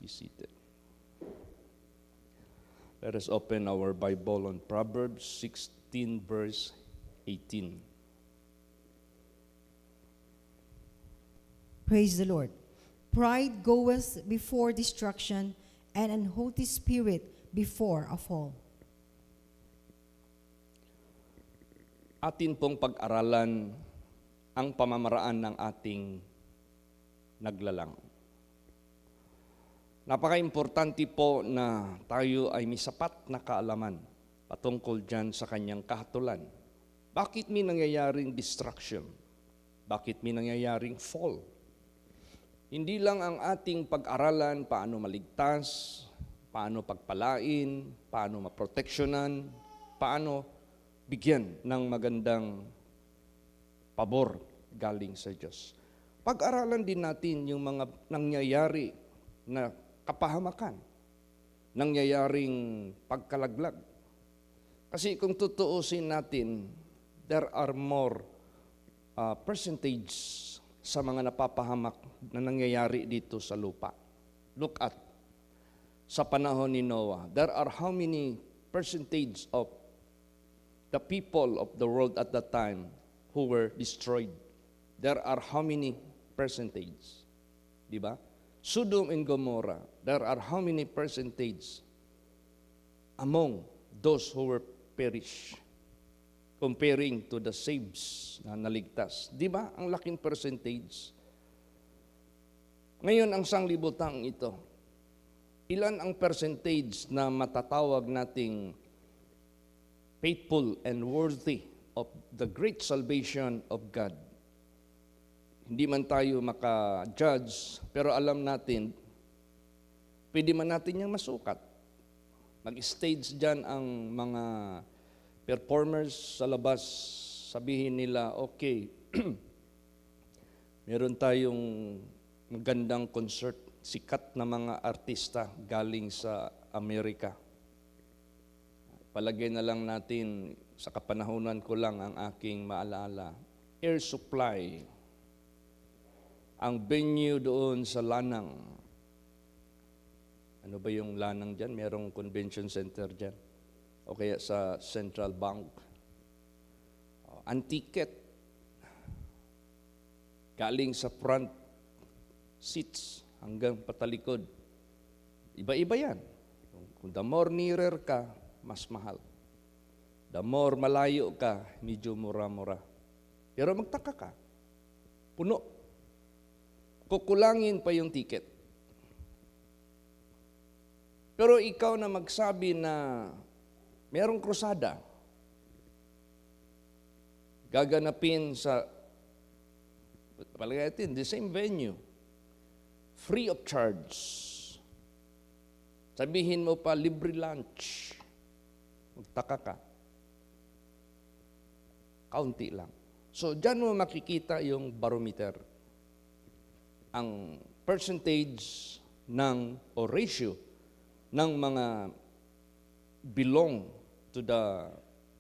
be seated. Let us open our Bible on Proverbs 16, verse 18. Praise the Lord. Pride goeth before destruction, and an haughty spirit before a fall. Atin pong pag-aralan ang pamamaraan ng ating naglalang. Napaka-importante po na tayo ay may sapat na kaalaman patungkol dyan sa kanyang kahatulan. Bakit may nangyayaring destruction? Bakit may nangyayaring fall? Hindi lang ang ating pag-aralan paano maligtas, paano pagpalain, paano maproteksyonan, paano bigyan ng magandang pabor galing sa Diyos. Pag-aralan din natin yung mga nangyayari na kapahamakan, nangyayaring pagkalaglag. Kasi kung tutuusin natin, there are more percentage sa mga napapahamak na nangyayari dito sa lupa. Look at sa panahon ni Noah, there are how many percentage of the people of the world at that time who were destroyed? There are how many percentage? Di ba? Sodom and Gomorrah, there are how many percentage among those who were perished comparing to the saves na naligtas? Di ba? Ang laking percentage. Ngayon, ang sanglibutang ito, ilan ang percentage na matatawag nating faithful and worthy of the great salvation of God? Hindi man tayo maka-judge, pero alam natin, pwede man natin yung masukat. Mag-stage dyan ang mga performers sa labas, sabihin nila, okay, meron tayong magandang concert, sikat na mga artista galing sa Amerika. Palagay na lang natin, sa kapanahunan ko lang ang aking maalala, Air Supply, ang venue doon sa Lanang. Ano ba yung Lanang dyan? Merong convention center dyan. O kaya sa Central Bank. Ang ticket, galing sa front seats hanggang patalikod. Iba-iba yan. Kung the more nearer ka, mas mahal. The more malayo ka, medyo mura-mura. Pero magtaka ka, puno. Kukulangin pa yung ticket. Pero ikaw na magsabi na merong krusada, gaganapin sa, palagay natin, the same venue, free of charge. Sabihin mo pa, libre lunch. Magtaka ka. Kaunti lang. So, dyan mo makikita yung barometer. Ang percentage ng, o ratio ng mga belong to the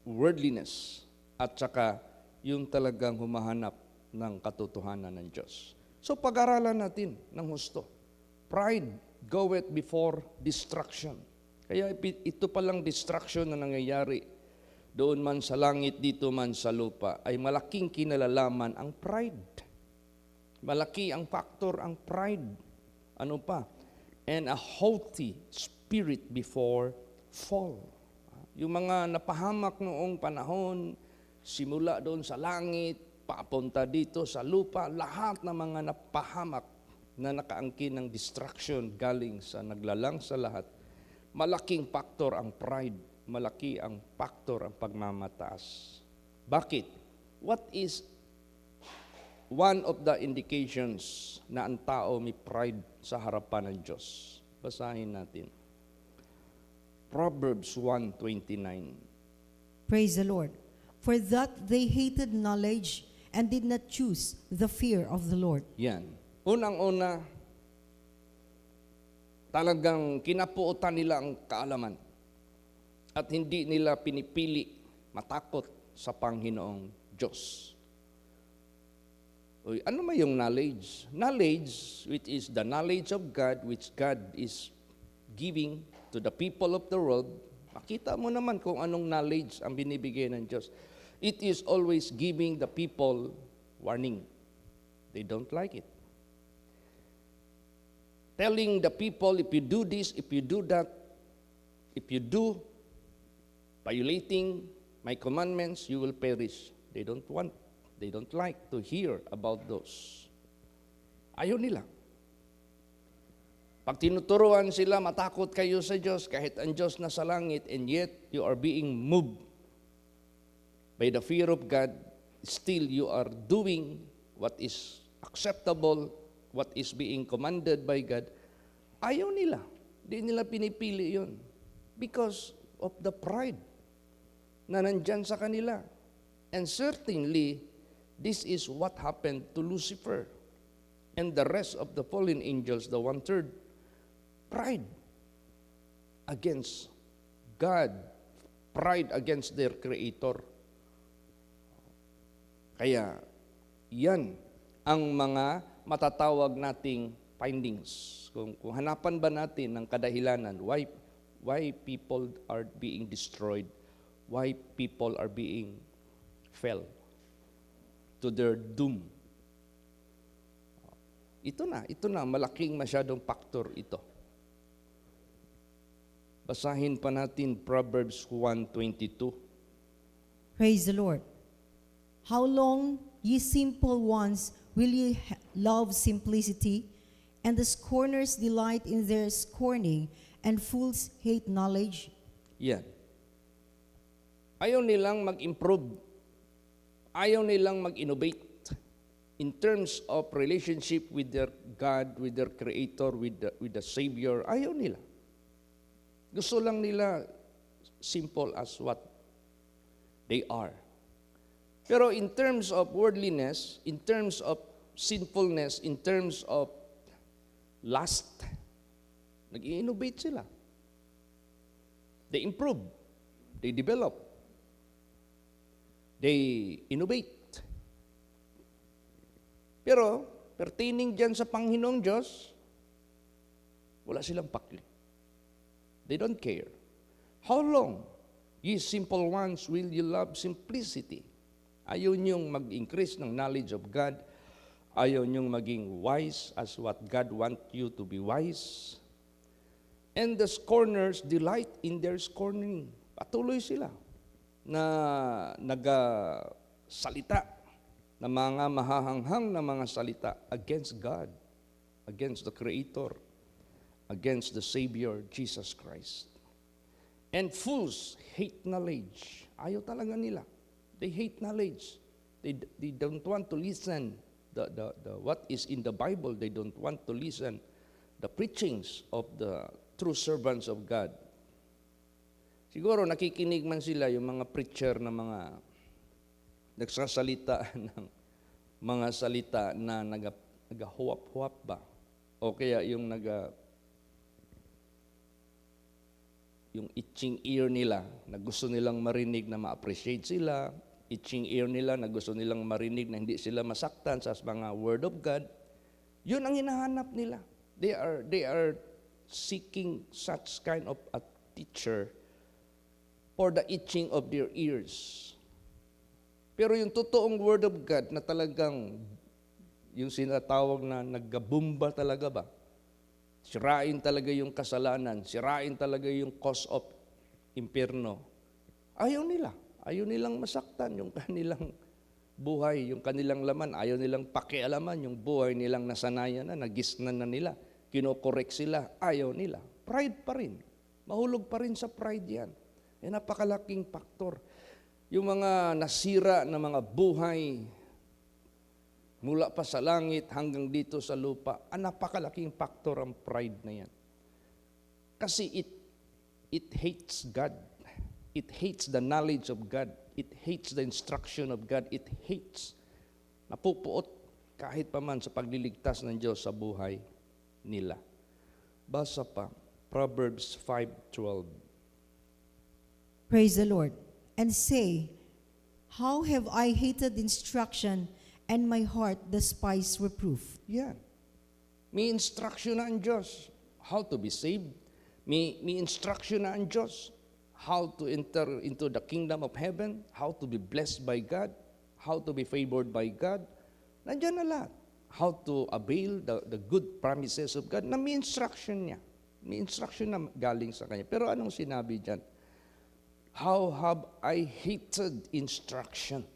worldliness at saka yung talagang humahanap ng katotohanan ng Diyos. So, pag-aralan natin ng husto. Pride goeth before destruction. Kaya ito palang destruction na nangyayari doon man sa langit, dito man sa lupa, ay malaking kinalalaman ang pride. Malaki ang factor, ang pride. Ano pa? And a haughty spirit before fall. Yung mga napahamak noong panahon, simula doon sa langit, papunta dito sa lupa, lahat ng mga napahamak na nakaangkin ng destruction galing sa naglalang sa lahat. Malaking factor ang pride. Malaki ang factor ang pagmamataas. Bakit? What is one of the indications na ang tao may pride sa harapan ng Diyos? Basahin natin. Proverbs 1:29. Praise the Lord. For that they hated knowledge and did not choose the fear of the Lord. Yan. Unang-una, talagang kinapuutan nila ang kaalaman at hindi nila pinipili matakot sa Panginoong Diyos. Uy, ano ba yung knowledge? Knowledge, which is the knowledge of God, which God is giving to the people of the world. Makita mo naman kung anong knowledge ang binibigay ng Diyos. It is always giving the people warning. They don't like it. Telling the people, if you do this, if you do that, if you do violating my commandments, you will perish. They don't like to hear about those. Ayaw nila. Pag tinuturuan sila, matakot kayo sa Diyos, kahit ang Diyos nasa langit, and yet you are being moved by the fear of God, still you are doing what is acceptable, what is being commanded by God, ayaw nila. Di nila pinipili yun. Because of the pride na nandyan sa kanila. And certainly, this is what happened to Lucifer and the rest of the fallen angels, the one-third. Pride against God. Pride against their Creator. Kaya, yan ang mga matatawag nating findings. Kung hanapan ba natin ng kadahilanan, why people are being destroyed, why people are being fell to their doom. Ito na, malaking masyadong factor ito. Basahin pa natin Proverbs 1:22. Praise the Lord. How long, ye simple ones, will ye love simplicity, and the scorners delight in their scorning, and fools hate knowledge? Yan. Ayaw nilang mag-improve. Ayaw nilang mag-innovate in terms of relationship with their God, with their Creator, with the Savior. Ayaw nila. Gusto lang nila simple as what they are. Pero in terms of worldliness, in terms of sinfulness, in terms of lust, nag-i-innovate sila. They improve. They develop. They innovate. Pero, pertaining dyan sa Panginoong Diyos, wala silang pakli. They don't care. How long, ye simple ones, will you love simplicity? Ayaw niyong mag-increase ng knowledge of God. Ayaw niyong maging wise as what God wants you to be wise. And the scorners delight in their scorning. Patuloy sila na nagasalita na mga mahahanghang na mga salita against God, against the Creator, against the Savior, Jesus Christ. And fools hate knowledge. Ayaw talaga nila. They hate knowledge. They don't want to listen the what is in the Bible. They don't want to listen the preachings of the true servants of God. Siguro nakikinig man sila yung mga preacher na mga nagsasalita ng mga salita na nagahuwap-huwap ba? O kaya yung yung itching ear nila na gusto nilang marinig na ma-appreciate sila, itching ear nila na gusto nilang marinig na hindi sila masaktan sa mga word of God, yun ang hinahanap nila. They are seeking such kind of a teacher for the itching of their ears. Pero yung totoong word of God na talagang yung sinatawag na naggabumba talaga ba? Sirain talaga yung kasalanan, sirain talaga yung cause of impierno. Ayaw nila. Ayaw nilang masaktan yung kanilang buhay, yung kanilang laman. Ayaw nilang pakialaman yung buhay nilang nasanayan na, nagisnan na nila. Kinokorek sila. Ayaw nila. Pride pa rin. Mahulog pa rin sa pride yan. E napakalaking faktor. Yung mga nasira na mga buhay, mula pa sa langit hanggang dito sa lupa, napakalaking faktor ang pride na yan. Kasi it hates God. It hates the knowledge of God. It hates the instruction of God. It hates. Napupuot kahit pa man sa pagliligtas ng Diyos sa buhay nila. Basa pa, Proverbs 5:12. Praise the Lord. And say, how have I hated instruction and my heart despised reproof. Yan. May instruction na ang Diyos how to be saved. May instruction na ang Diyos how to enter into the kingdom of heaven, how to be blessed by God, how to be favored by God. Nandiyan na lahat. How to avail the good promises of God na may instruction niya. May instruction na galing sa Kanya. Pero anong sinabi dyan? How have I hated instruction,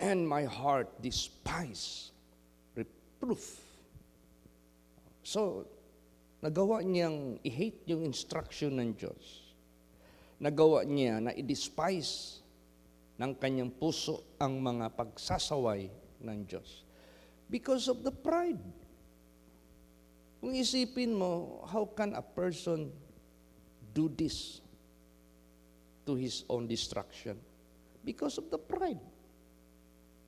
and my heart despised reproof. So, nagawa niyang i-hate yung instruction ng Diyos. Nagawa niya na i-despise ng kanyang puso ang mga pagsasaway ng Diyos. Because of the pride. Kung isipin mo, how can a person do this to his own destruction? Because of the pride.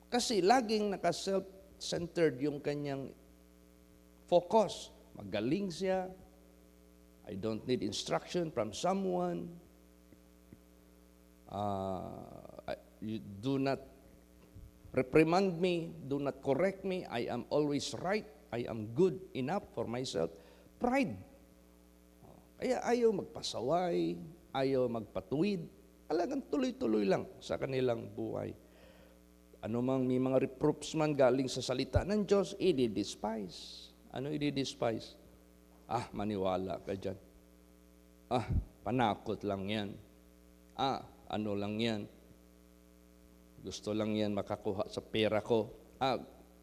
Kasi laging naka-self-centered yung kanyang focus. Magaling siya. I don't need instruction from someone. You do not reprimand me, do not correct me, I am always right, I am good enough for myself. Pride. Kaya ayaw magpasaway, ayaw magpatuwid, talagang tuloy-tuloy lang sa kanilang buhay. Ano mang may mga reproofs man galing sa salita ng Diyos, i-despise. Ano i-despise? Maniwala ka dyan. Panakot lang yan. Ano lang yan. Gusto lang yan makakuha sa pera ko.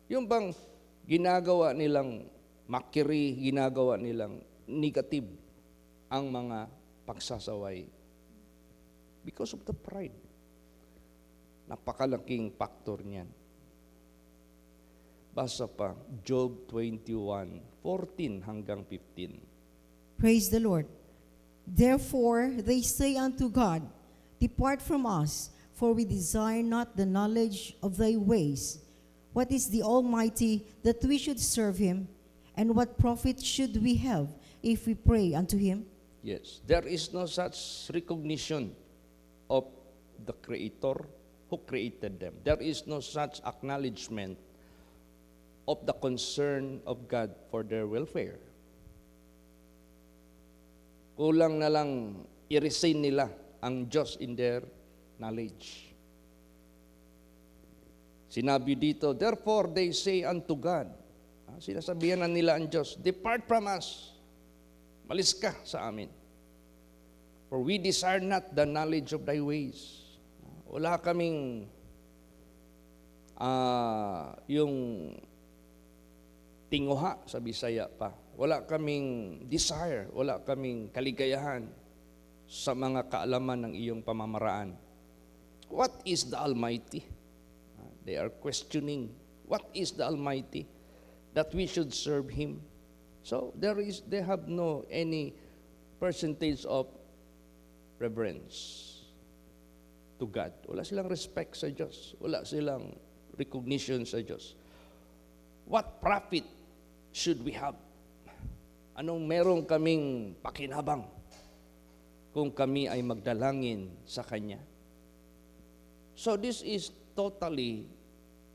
Yung bang ginagawa nilang makiri, ginagawa nilang negative ang mga pagsasaway. Because of the pride. Napakalaking factor niyan. Basa pa, Job 21:14 hanggang 15. Praise the Lord. Therefore they say unto God, Depart from us, for we desire not the knowledge of thy ways. What is the Almighty that we should serve him? And what profit should we have if we pray unto him? Yes, there is no such recognition of the Creator who created them. There is no such acknowledgement of the concern of God for their welfare. Kulang na lang i-resign nila ang Diyos in their knowledge. Sinabi dito, therefore they say unto God, sinasabihan na nila ang Diyos, depart from us, malis ka sa amin. For we desire not the knowledge of thy ways. Wala kaming yung tinguha sa Bisaya pa. Wala kaming desire, wala kaming kaligayahan sa mga kaalaman ng iyong pamamaraan. What is the Almighty? They are questioning, what is the Almighty that we should serve Him? So they have no any percentage of reverence to God. Wala silang respect sa Diyos. Wala silang recognition sa Diyos. What profit should we have? Anong meron kaming pakinabang kung kami ay magdalangin sa Kanya? So this is totally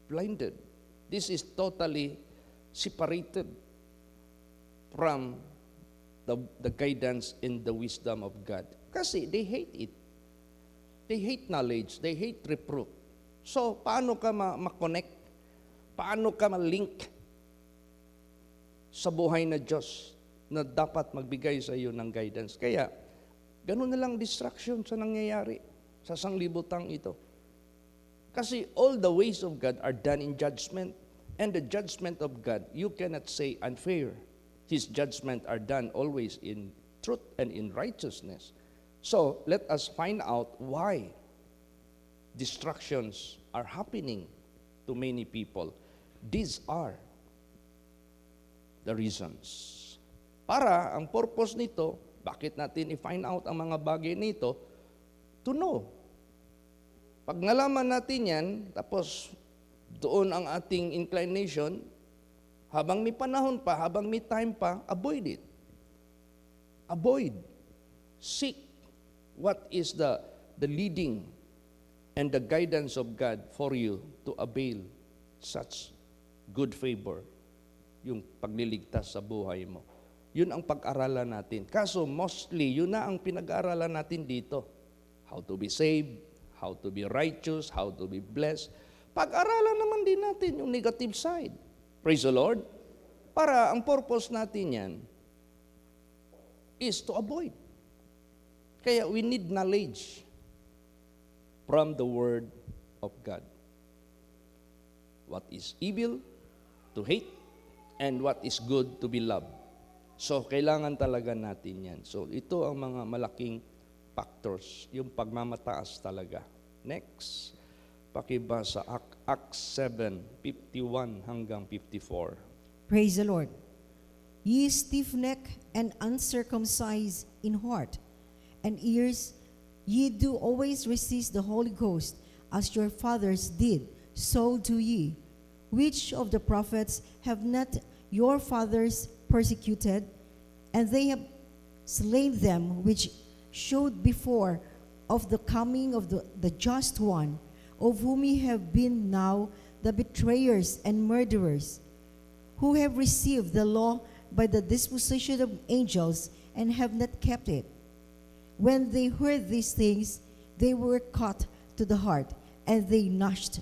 blinded. This is totally separated from the guidance and the wisdom of God. Kasi they hate it. They hate knowledge. They hate reproof. So, paano ka ma-connect? Paano ka ma-link sa buhay na Diyos na dapat magbigay sa iyo ng guidance? Kaya, ganun na lang distraction sa nangyayari sa sanglibutang ito. Kasi all the ways of God are done in judgment. And the judgment of God, you cannot say unfair. His judgment are done always in truth and in righteousness. So, let us find out why distractions are happening to many people. These are the reasons. Para ang purpose nito, bakit natin i-find out ang mga bagay nito? To know. Pag nalaman natin yan, tapos doon ang ating inclination, habang may panahon pa, habang may time pa, avoid it. Avoid. Seek what is the leading and the guidance of God for you to avail such good favor, yung pagliligtas sa buhay mo. Yun ang pag-aralan natin. Kaso mostly, yun na ang pinag-aaralan natin dito. How to be saved, how to be righteous, how to be blessed. Pag-aralan naman din natin yung negative side. Praise the Lord. Para ang purpose natin yan is to avoid. Kaya we need knowledge from the Word of God. What is evil to hate and what is good to be loved. So, kailangan talaga natin yan. So, ito ang mga malaking factors, yung pagmamataas talaga. Next, pakibasa Acts 7:51 hanggang 54. Praise the Lord. Ye stiff-necked and uncircumcised in heart and ears, ye do always resist the Holy Ghost, as your fathers did, so do ye. Which of the prophets have not your fathers persecuted? And they have slain them which showed before of the coming of the just one, of whom ye have been now the betrayers and murderers, who have received the law by the disposition of angels and have not kept it. When they heard these things, they were cut to the heart, and they gnashed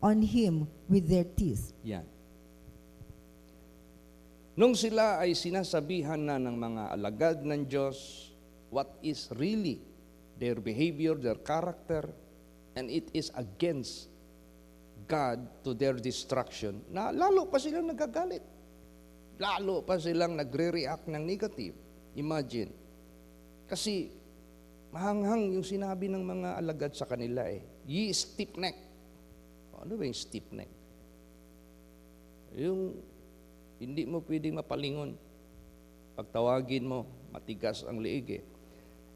on him with their teeth. Yan. Nung sila ay sinasabihan na ng mga alagad ng Diyos, what is really their behavior, their character, and it is against God to their destruction, na lalo pa silang nagagalit. Lalo pa silang nagre-react ng negative. Imagine. Kasi mahanghang yung sinabi ng mga alagad sa kanila eh. Ye stiff-neck. Ano ba yung stiff-neck? Yung hindi mo pwedeng mapalingon. Pagtawagin mo, matigas ang liig eh.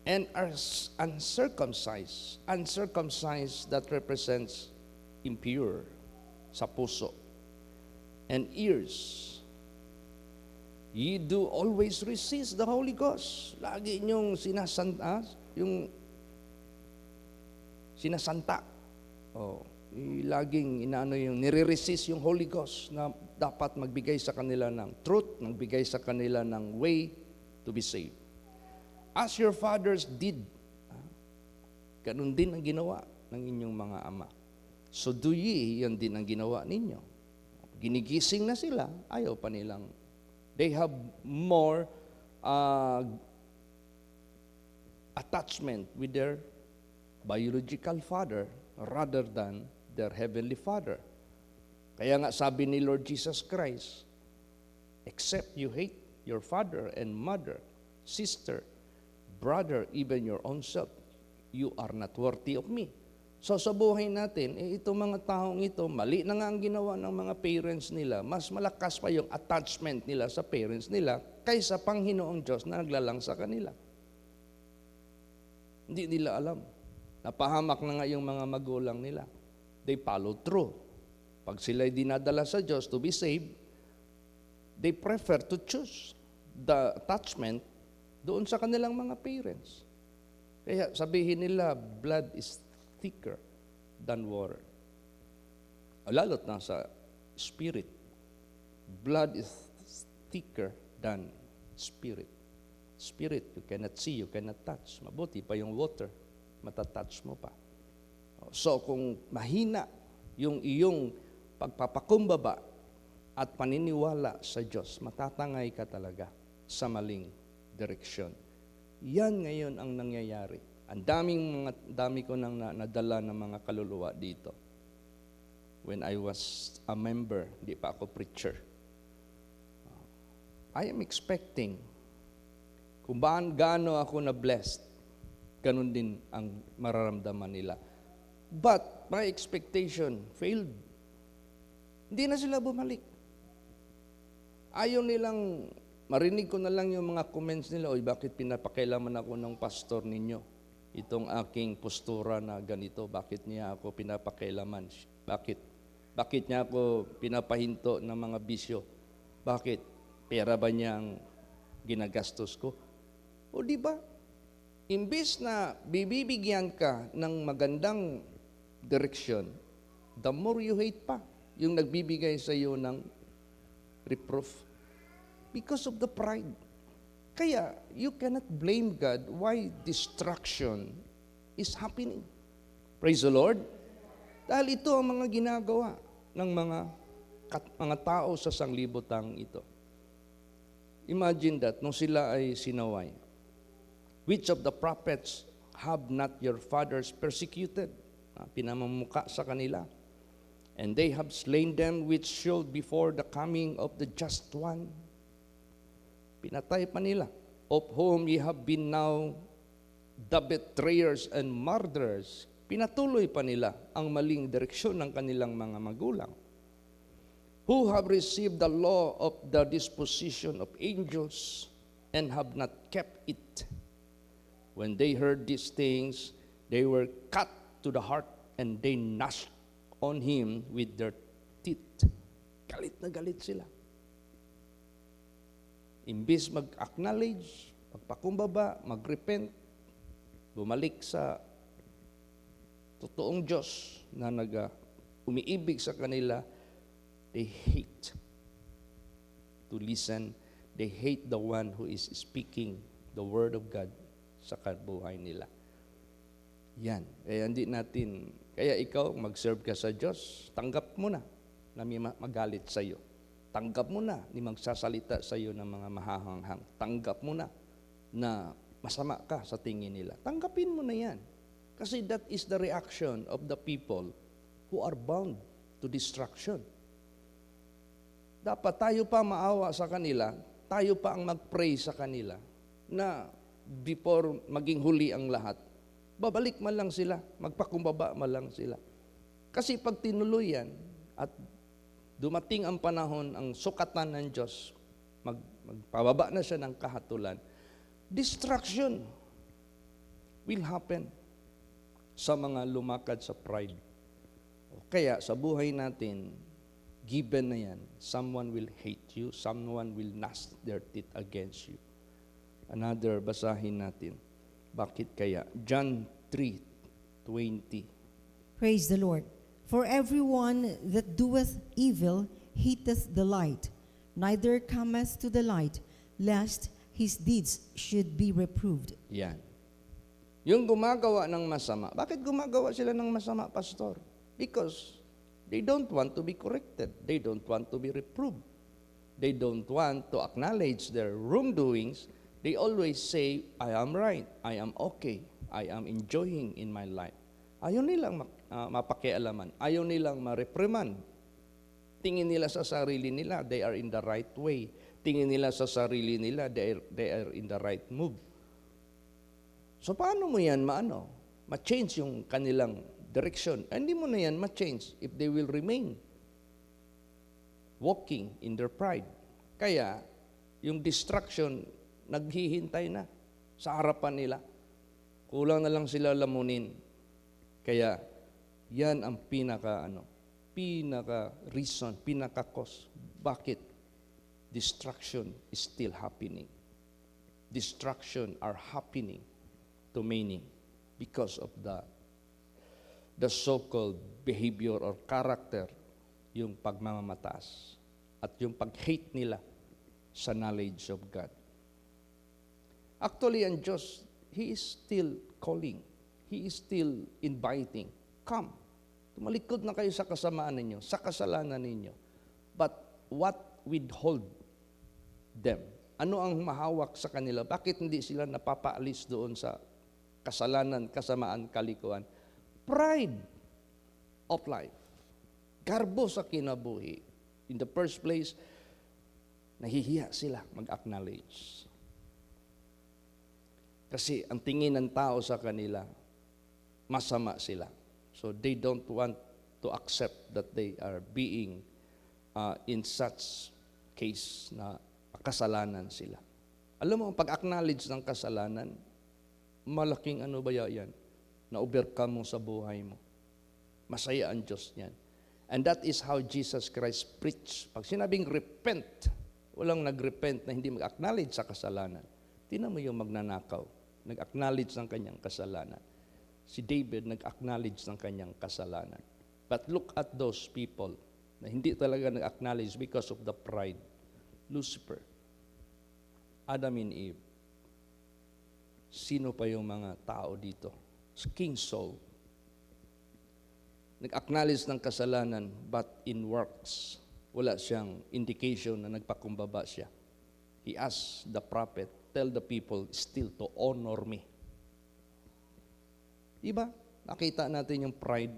And are uncircumcised. Uncircumcised, that represents impure sa puso. And ears. Ye do always resist the Holy Ghost. Lagi niyong sinasanta. Laging inaano yung nire-resist yung Holy Ghost na dapat magbigay sa kanila ng truth, magbigay sa kanila ng way to be saved. As your fathers did, ganun din ang ginawa ng inyong mga ama. So do ye, yan din ang ginawa ninyo. Ginigising na sila, ayaw pa nilang. They have more attachment with their biological father rather than their heavenly Father. Kaya nga sabi ni Lord Jesus Christ, except you hate your father and mother, sister, brother, even your own self, you are not worthy of me. So sa buhay natin, itong mga taong ito, mali na nga ang ginawa ng mga parents nila, mas malakas pa yung attachment nila sa parents nila kaysa Panginoong Diyos na naglalang sa kanila. Hindi nila alam. Napahamak na nga yung mga magulang nila. They follow through. Pag sila'y dinadala sa Diyos to be saved, they prefer to choose the attachment doon sa kanilang mga parents. Kaya sabihin nila, blood is thicker than water. Lalo't na sa spirit. Blood is thicker than spirit. Spirit, you cannot see, you cannot touch. Mabuti pa yung water, matatouch mo pa. So kung mahina yung iyong pagpapakumbaba at paniniwala sa Diyos, matatangay ka talaga sa maling direksyon. Yan ngayon ang nangyayari. Ang dami ko nang nadala ng mga kaluluwa dito. When I was a member, di pa ako preacher. I am expecting, kung gaano ako na-blessed, ganun din ang mararamdaman nila. But my expectation failed. Hindi na sila bumalik. Ayaw nilang, marinig ko na lang yung mga comments nila, oy, bakit pinapakailaman ako ng pastor ninyo? Itong aking postura na ganito, bakit niya ako pinapakailaman? Bakit? Bakit niya ako pinapahinto ng mga bisyo? Bakit? Pera ba niya ang ginagastos ko? O di ba? Imbis na bibigyan ka ng magandang direksyon, the more you hate pa. yung nagbibigay sa iyo ng reproof? Because of the pride. Kaya, you cannot blame God why destruction is happening. Praise the Lord. Dahil ito ang mga ginagawa ng mga tao sa sanglibutang ito. Imagine that, nung sila ay sinaway, which of the prophets have not your fathers persecuted? Pinamumuka sa kanila. And they have slain them which showed before the coming of the just one. Pinatay pa nila. Of whom ye have been now the betrayers and murderers. Pinatuloy pa nila ang maling direksyon ng kanilang mga magulang. Who have received the law of the disposition of angels and have not kept it. When they heard these things, they were cut to the heart and they gnashed on him with their teeth. Galit na galit sila. Imbis mag-acknowledge, magpakumbaba, mag-repent, bumalik sa totoong Diyos na umiibig sa kanila, they hate to listen. They hate the one who is speaking the word of God sa buhay nila. Yan. Kaya ikaw, mag-serve ka sa Diyos, tanggap mo na may magalit sa iyo. Tanggap mo na ni magsasalita sa iyo ng mga mahahanghang. Tanggap mo na masama ka sa tingin nila. Tanggapin mo na yan. Kasi that is the reaction of the people who are bound to destruction. Dapat tayo pa maawa sa kanila, tayo pa ang mag-pray sa kanila na before maging huli ang lahat, babalik man lang sila, magpakumbaba man lang sila. Kasi pag tinuloy yan at dumating ang panahon, ang sukatan ng Diyos, magpababa na siya ng kahatulan, destruction will happen sa mga lumakad sa pride. Kaya sa buhay natin, given na yan, someone will hate you, someone will gnash their teeth against you. Another, basahin natin. Bakit kaya? John 3:20. Praise the Lord. For everyone that doeth evil hateth the light, neither cometh to the light, lest his deeds should be reproved. Yan. Yung gumagawa ng masama. Bakit gumagawa sila ng masama, Pastor? Because they don't want to be corrected. They don't want to be reproved. They don't want to acknowledge their wrongdoings. They always say, I am right, I am okay, I am enjoying in my life. Ayaw nilang mapakialaman. Ayaw nilang ma-reprimand. Tingin nila sa sarili nila, they are in the right way. Tingin nila sa sarili nila, they are in the right move. So paano mo yan ma-change yung kanilang direction? Hindi mo na yan ma-change if they will remain walking in their pride. Kaya, yung distraction, naghihintay na sa harapan nila. Kulang na lang sila lamunin. Kaya, yan ang pinaka-reason, pinaka-cause. Bakit destruction is still happening? Destruction are happening to many because of the so-called behavior or character, yung pagmamataas at yung pag-hate nila sa knowledge of God. Actually, ang Diyos, He is still calling. He is still inviting. Come, tumalikod na kayo sa kasamaan ninyo, sa kasalanan ninyo. But what withhold them? Ano ang mahawak sa kanila? Bakit hindi sila napapaalis doon sa kasalanan, kasamaan, kalikuan? Pride of life. Garbo sa kinabuhi. In the first place, nahihiya sila mag-acknowledge. Kasi ang tingin ng tao sa kanila, masama sila. So they don't want to accept that they are being in such case na kasalanan sila. Alam mo, pag-acknowledge ng kasalanan, malaking yan, na-overcome mo sa buhay mo. Masaya ang Diyos niyan. And that is how Jesus Christ preached. Pag sinabing repent, walang nag-repent na hindi mag-acknowledge sa kasalanan. Tingnan mo yung magnanakaw, nag-acknowledge ng kanyang kasalanan. Si David nag-acknowledge ng kanyang kasalanan. But look at those people na hindi talaga nag-acknowledge because of the pride. Lucifer, Adam and Eve. Sino pa yung mga tao dito? King Saul. Nag-acknowledge ng kasalanan, but in works, wala siyang indication na nagpakumbaba siya. He asked the prophet, tell the people still to honor me. Diba? Nakita natin yung pride.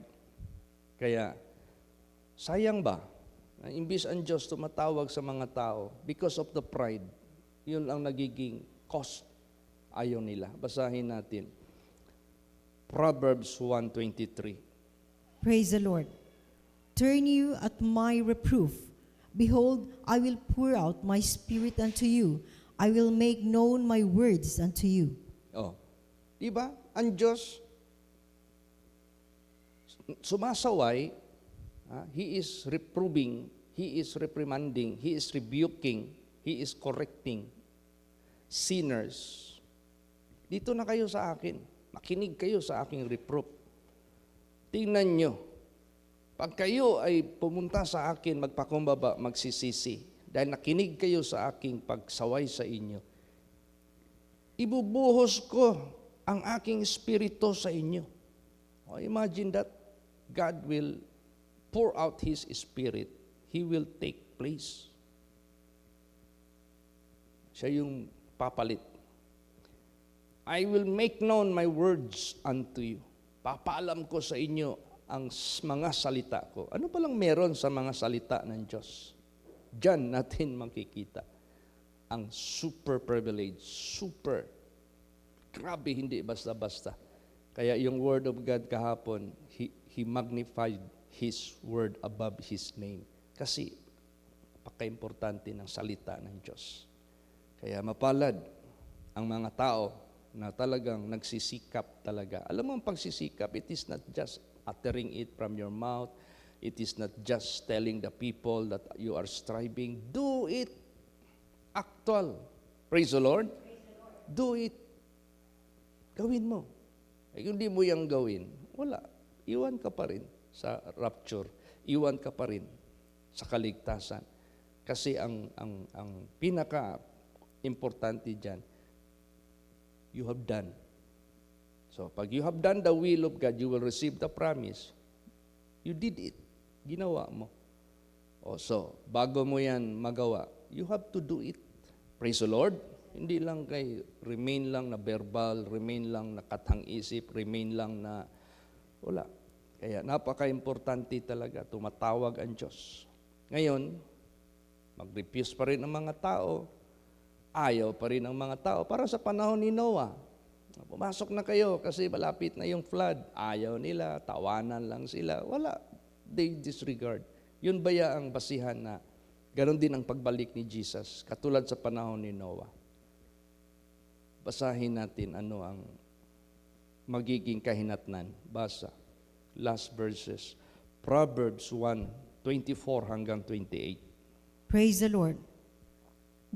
Kaya, sayang ba? Imbis ang Diyos tumatawag sa mga tao, because of the pride, yun ang nagiging cost. Ayaw nila. Basahin natin. Proverbs 1:23. Praise the Lord. Turn you at my reproof. Behold, I will pour out my spirit unto you. I will make known my words unto you. Oh. Diba? Ang Diyos, sumasaway, He is reproving, He is reprimanding, He is rebuking, He is correcting sinners. Dito na kayo sa akin. Makinig kayo sa aking reproof. Tingnan nyo. Pag kayo ay pumunta sa akin, magpakumbaba, magsisisi, dahil nakinig kayo sa aking pagsaway sa inyo, ibubuhos ko ang aking espiritu sa inyo. Oh, imagine that. God will pour out His Spirit. He will take place. Siya yung papalit. I will make known my words unto you. Papaalam ko sa inyo ang mga salita ko. Ano palang meron sa mga salita ng Diyos? Diyan natin makikita ang super privilege, super. Grabe, hindi basta-basta. Kaya yung Word of God kahapon, He magnified His Word above His name. Kasi, napaka-importante ng salita ng Diyos. Kaya mapalad ang mga tao na talagang nagsisikap talaga. Alam mo ang pagsisikap, it is not just uttering it from your mouth. It is not just telling the people that you are striving. Do it. Actual. Praise the Lord. Do it. Gawin mo. Kung hindi mo yung gawin, wala. Iwan ka pa rin sa rapture. Iwan ka pa rin sa kaligtasan. Kasi ang pinaka-importante dyan, you have done. So, pag you have done the will of God, you will receive the promise. You did it. Ginawa mo. So, bago mo yan magawa, you have to do it. Praise the Lord. Hindi lang kay remain lang na verbal, remain lang na katang-isip, remain lang na wala. Kaya napaka-importante talaga, tumatawag ang Diyos. Ngayon, mag-refuse pa rin ang mga tao, ayaw pa rin ang mga tao. Para sa panahon ni Noah, pumasok na kayo kasi malapit na yung flood. Ayaw nila, tawanan lang sila. Wala, they disregard. Yun ba ang basihan na ganon din ang pagbalik ni Jesus, katulad sa panahon ni Noah? Basahin natin ano ang magiging kahinatnan. Basa. Last verses. Proverbs 1:24 hanggang 28. Praise the Lord.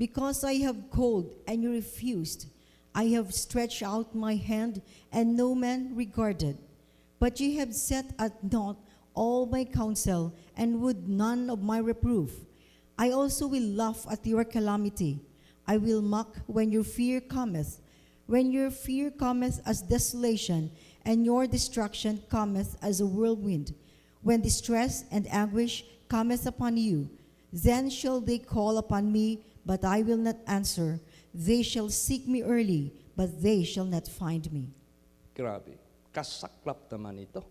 Because I have called and you refused, I have stretched out my hand and no man regarded. But ye have set at naught all my counsel and would none of my reproof. I also will laugh at your calamity. I will mock when your fear cometh. When your fear cometh as desolation and your destruction cometh as a whirlwind. When distress and anguish cometh upon you, then shall they call upon me, but I will not answer. They shall seek me early, but they shall not find me. Grabe. Kasaklap naman ito.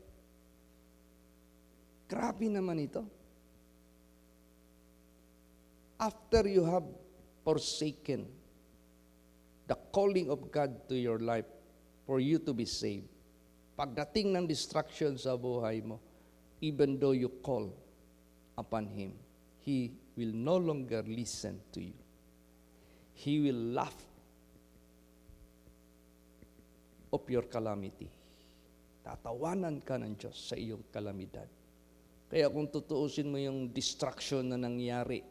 Grabe naman ito. After you have forsaken the calling of God to your life for you to be saved, pagdating ng distraction sa buhay mo, even though you call upon Him, He will no longer listen to you. He will laugh of your calamity. Tatawanan ka ng Diyos sa iyong kalamidad. Kaya kung tutuusin mo yung distraction na nangyari,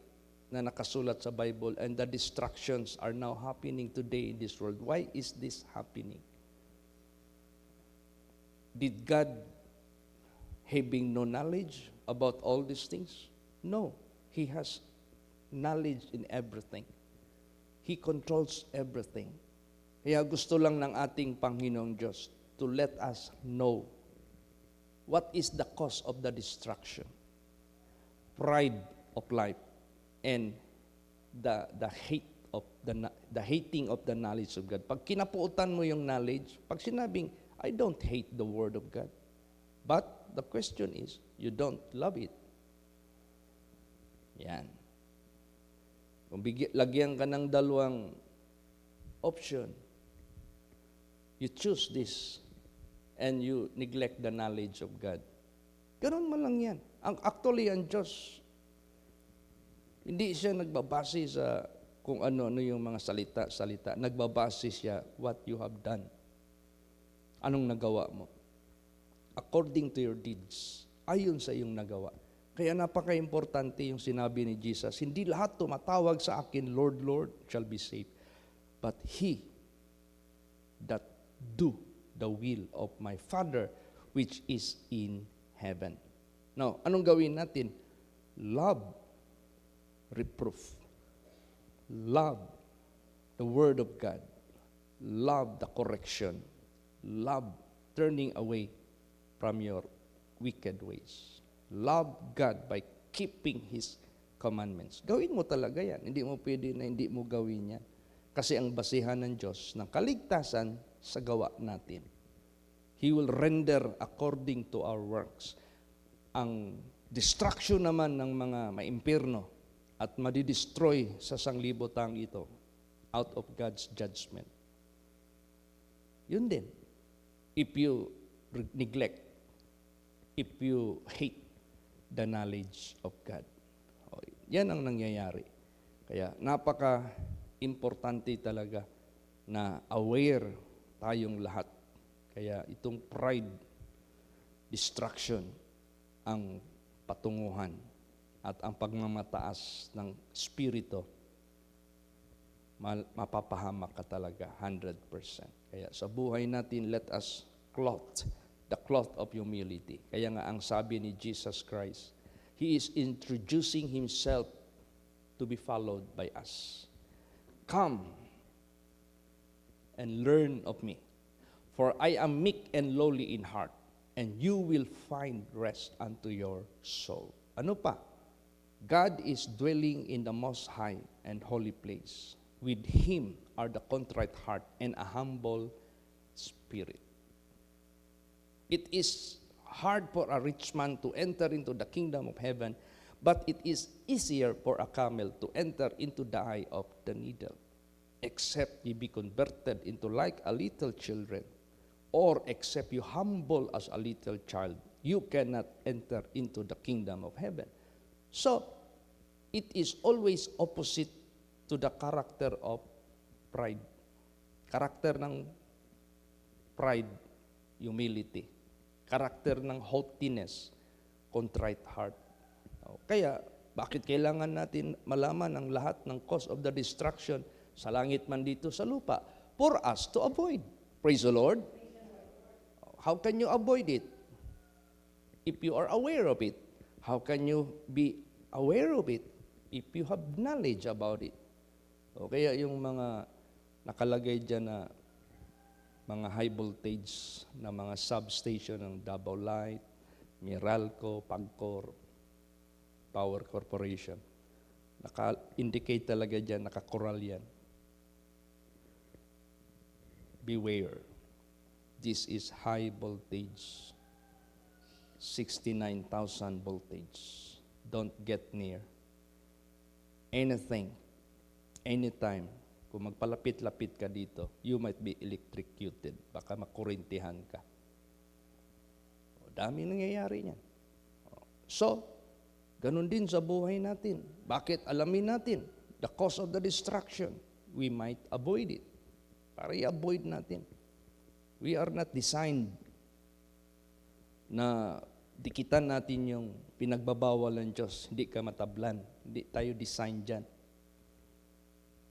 na nakasulat sa Bible, and the distractions are now happening today in this world. Why is this happening? Did God having no knowledge about all these things? No, He has knowledge in everything. He controls everything. Kaya gusto lang ng ating Panginoong Diyos to let us know what is the cause of the destruction. Pride of life and the hate of the hating of the knowledge of God. Pag kinapuutan mo yung knowledge, pag sinabing, I don't hate the Word of God. But the question is, you don't love it. Yan. Kung lagyan ka ng dalawang option, you choose this and you neglect the knowledge of God. Ganun mo lang yan. Actually, ang Diyos, hindi siya nagbabase sa kung ano-ano yung mga salita. Nagbabase siya what you have done. Anong nagawa mo? According to your deeds. Ayon sa iyong nagawa. Kaya napaka-importante yung sinabi ni Jesus, hindi lahat tumatawag sa akin, Lord, Lord, shall be saved. But he that do the will of my Father which is in heaven. Now, anong gawin natin? Love, reproof. Love the Word of God. Love the correction. Love turning away from your wicked ways. Love God by keeping His commandments. Gawin mo talaga yan. Hindi mo pwede na hindi mo gawin yan. Kasi ang basihan ng Diyos ng kaligtasan sa gawa natin. He will render according to our works. Ang destruction naman ng mga maimpirno at madidestroy sa sanglibotang ito out of God's judgment. Yun din. If you neglect, if you hate the knowledge of God. Yan ang nangyayari. Kaya napaka-importante talaga na aware tayong lahat. Kaya itong pride, distraction, ang patunguhan at ang pagmamataas ng spirito, mapapahamak ka talaga 100%. Kaya sa buhay natin, let us clothe the cloth of humility. Kaya nga ang sabi ni Jesus Christ, He is introducing Himself to be followed by us. Come and learn of me, for I am meek and lowly in heart, and you will find rest unto your soul. Ano pa? God is dwelling in the most high and holy place. With Him are the contrite heart and a humble spirit. It is hard for a rich man to enter into the kingdom of heaven, but it is easier for a camel to enter into the eye of the needle. Except ye be converted into like a little children, or except you humble as a little child, you cannot enter into the kingdom of heaven. So, it is always opposite to the character of pride. Karakter ng pride, humility. Karakter ng haughtiness, contrite heart. Kaya, bakit kailangan natin malaman ang lahat ng cause of the destruction sa langit man dito sa lupa? For us to avoid. Praise the Lord. How can you avoid it? If you are aware of it. How can you be aware of it? If you have knowledge about it. Kaya yung mga nakalagay dyan na mga high voltage na mga substation ng Davao Light, Meralco, Pagcor, Power Corporation. Naka-indicate talaga dyan, nakakoral yan. Beware. This is high voltage. 69,000 voltage. Don't get near. Anything, anytime, kung magpalapit-lapit ka dito, you might be electrocuted. Baka makurintihan ka. Dami nangyayari niyan. So, ganun din sa buhay natin. Bakit alamin natin the cause of the destruction? We might avoid it. Para i-avoid natin. We are not designed na dikitan natin yung pinagbabawal ng Diyos. Hindi ka matablan. Hindi tayo design dyan.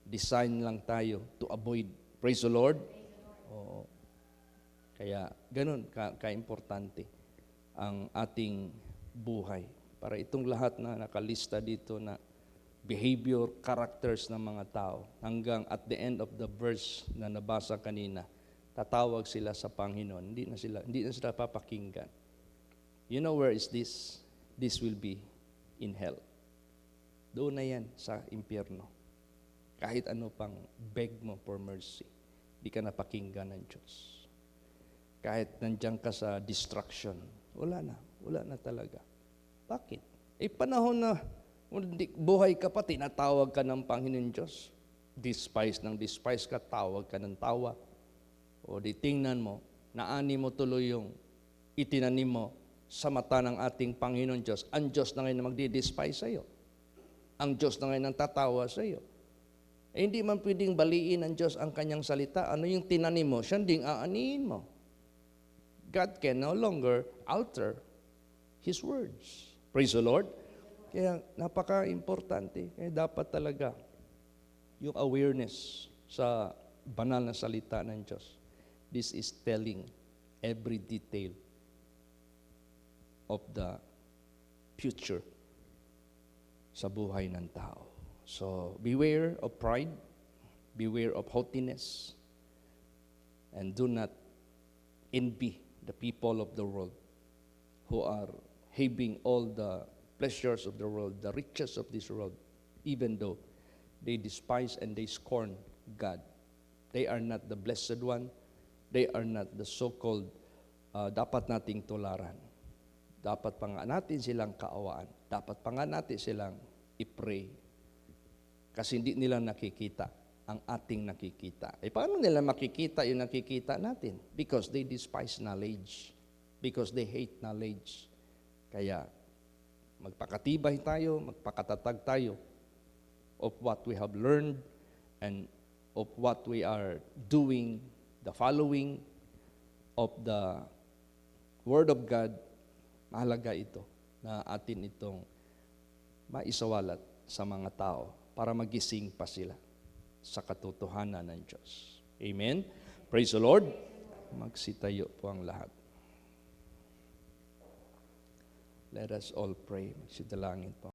Design lang tayo to avoid. Praise the Lord. Oo. Kaya ganun ka-importante ang ating buhay. para itong lahat na nakalista dito na behavior, characters ng mga tao, hanggang at the end of the verse na nabasa kanina, tatawag sila sa Panginoon. Hindi na sila papakinggan. You know where is this? This will be in hell. Doon na yan sa impyerno. Kahit ano pang beg mo for mercy, di ka napakinggan ng Diyos. Kahit nandiyan ka sa destruction, wala na talaga. Bakit? Panahon na buhay ka pa, tinatawag ka ng Panginoon Diyos. Despise ka, tawag ka ng tawa. O di tingnan mo, naani mo tuloy yung itinanim mo sa mata ng ating Panginoon Diyos. Ang Diyos na ngayon na magdi-despise sa'yo. Ang Diyos na ngayon ang tatawa sa'yo. Hindi man pwedeng baliin ng Diyos ang kanyang salita. Ano yung tinanim mo, siya ding aanihin mo. God can no longer alter His words. Praise the Lord. Kaya napaka-importante. Kaya dapat talaga yung awareness sa banal na salita ng Diyos. This is telling every detail of the future sa buhay ng tao. So, beware of pride, beware of haughtiness, and do not envy the people of the world who are having all the pleasures of the world, the riches of this world, even though they despise and they scorn God. They are not the blessed one. They are not the so-called dapat nating tularan. Dapat pa nga natin silang kaawaan. Dapat pa nga natin silang i-pray. Kasi hindi nila nakikita ang ating nakikita. Paano nila makikita yung nakikita natin? Because they despise knowledge. Because they hate knowledge. Kaya, magpakatibay tayo, magpakatatag tayo of what we have learned and of what we are doing, the following of the Word of God. Mahalaga ito na atin itong maisawalat sa mga tao para magising pa sila sa katotohanan ng Diyos. Amen? Praise the Lord. Magsitayo po ang lahat. Let us all pray. Magsidalangin po.